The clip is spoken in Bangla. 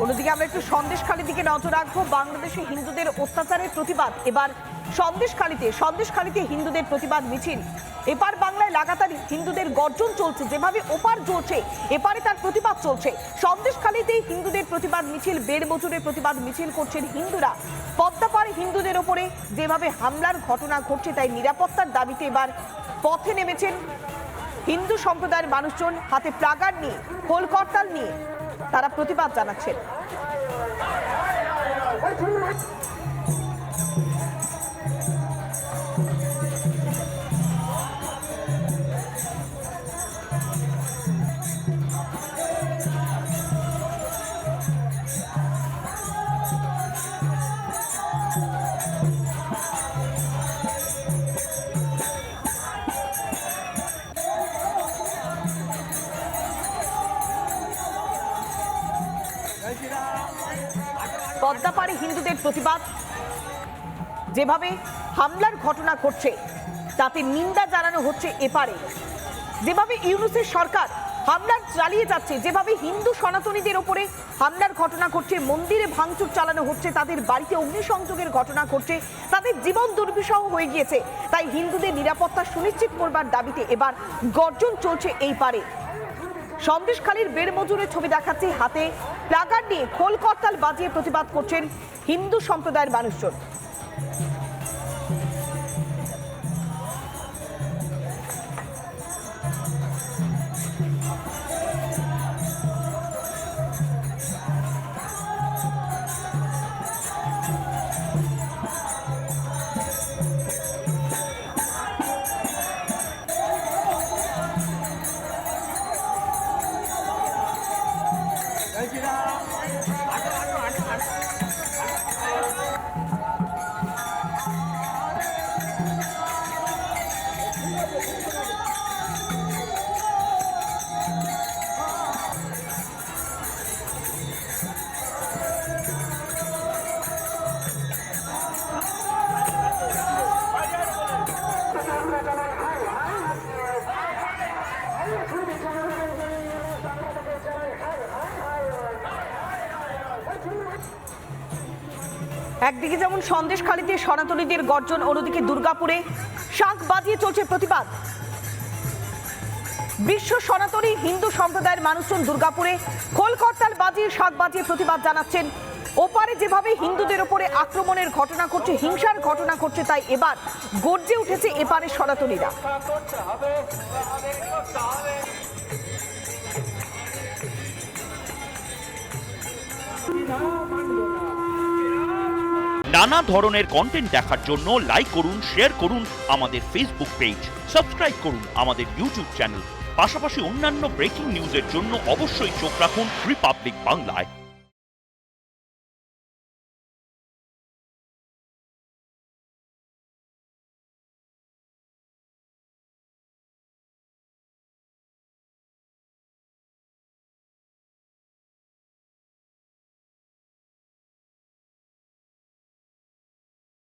অন্যদিকে আমরা একটু সন্দেশখালীর দিকে নজর রাখবো। বাংলাদেশে হিন্দুদের অত্যাচারের প্রতিবাদ এবার সন্দেশখালীতে হিন্দুদের প্রতিবাদ মিছিল। এপার বাংলায় লাগাতার হিন্দুদের গর্জন চলছে, যেভাবে ওপার জ্বলছে এপারে তার প্রতিবাদ চলছে। সন্দেশখালীতেই হিন্দুদের প্রতিবাদ মিছিল, বেড় বছরের প্রতিবাদ মিছিল করছেন হিন্দুরা। পদ্মাপাড়ে হিন্দুদের ওপরে যেভাবে হামলার ঘটনা ঘটছে তাই নিরাপত্তার দাবিতে এবার পথে নেমেছেন হিন্দু সম্প্রদায়ের মানুষজন। হাতে প্লাকার্ড নিয়ে, খোল করতাল নিয়ে তারা প্রতিবাদ জানাচ্ছেন। পদ্মাপাড়ে হিন্দুদের প্রতিবাদ, যেভাবে হামলার ঘটনা ঘটছে তাতে নিন্দা জানানো হচ্ছে এপারে। যেভাবে ইউনূসের সরকার হামলা চালিয়ে যাচ্ছে, যেভাবে হিন্দু সনাতনীদের ওপরে হামলার ঘটনা ঘটছে, মন্দিরে ভাঙচুর চালানো হচ্ছে, তাদের বাড়িতে অগ্নিসংযোগের ঘটনা ঘটছে, তাদের জীবন দুর্বিষহ হয়ে গিয়েছে। তাই হিন্দুদের নিরাপত্তা সুনিশ্চিত করবার দাবিতে এবার গর্জন চলছে এই পারে। সন্দেশখালীর বেড় মজুরের ছবি দেখাচ্ছে, হাতে প্লাকার্ড নিয়ে খোল করতাল বাজিয়ে প্রতিবাদ করছেন হিন্দু সম্প্রদায়ের মানুষজন। একদিকে যেমন সন্দেশখালীতে সনাতনীদের গর্জন, অন্যদিকে দুর্গাপুরে শাঁখ বাজিয়ে চলছে প্রতিবাদ। বিশ্ব সনাতনী হিন্দু সম্প্রদায়ের মানুষজন দুর্গাপুরে খোল করতাল বাজিয়ে শাঁখ বাজিয়ে প্রতিবাদ জানাচ্ছেন। ওপারে যেভাবে হিন্দুদের উপরে আক্রমণের ঘটনা ঘটছে, হিংসার ঘটনা ঘটছে, তাই এবার গর্জে উঠেছে এপারে সনাতনীরা। নানা ধরনের কন্টেন্ট দেখার জন্য লাইক করুন, শেয়ার করুন আমাদের ফেসবুক পেজ, সাবস্ক্রাইব করুন আমাদের ইউটিউব চ্যানেল। পাশাপাশি অন্যান্য ব্রেকিং নিউজের জন্য অবশ্যই চোখ রাখুন রিপাবলিক বাংলায়।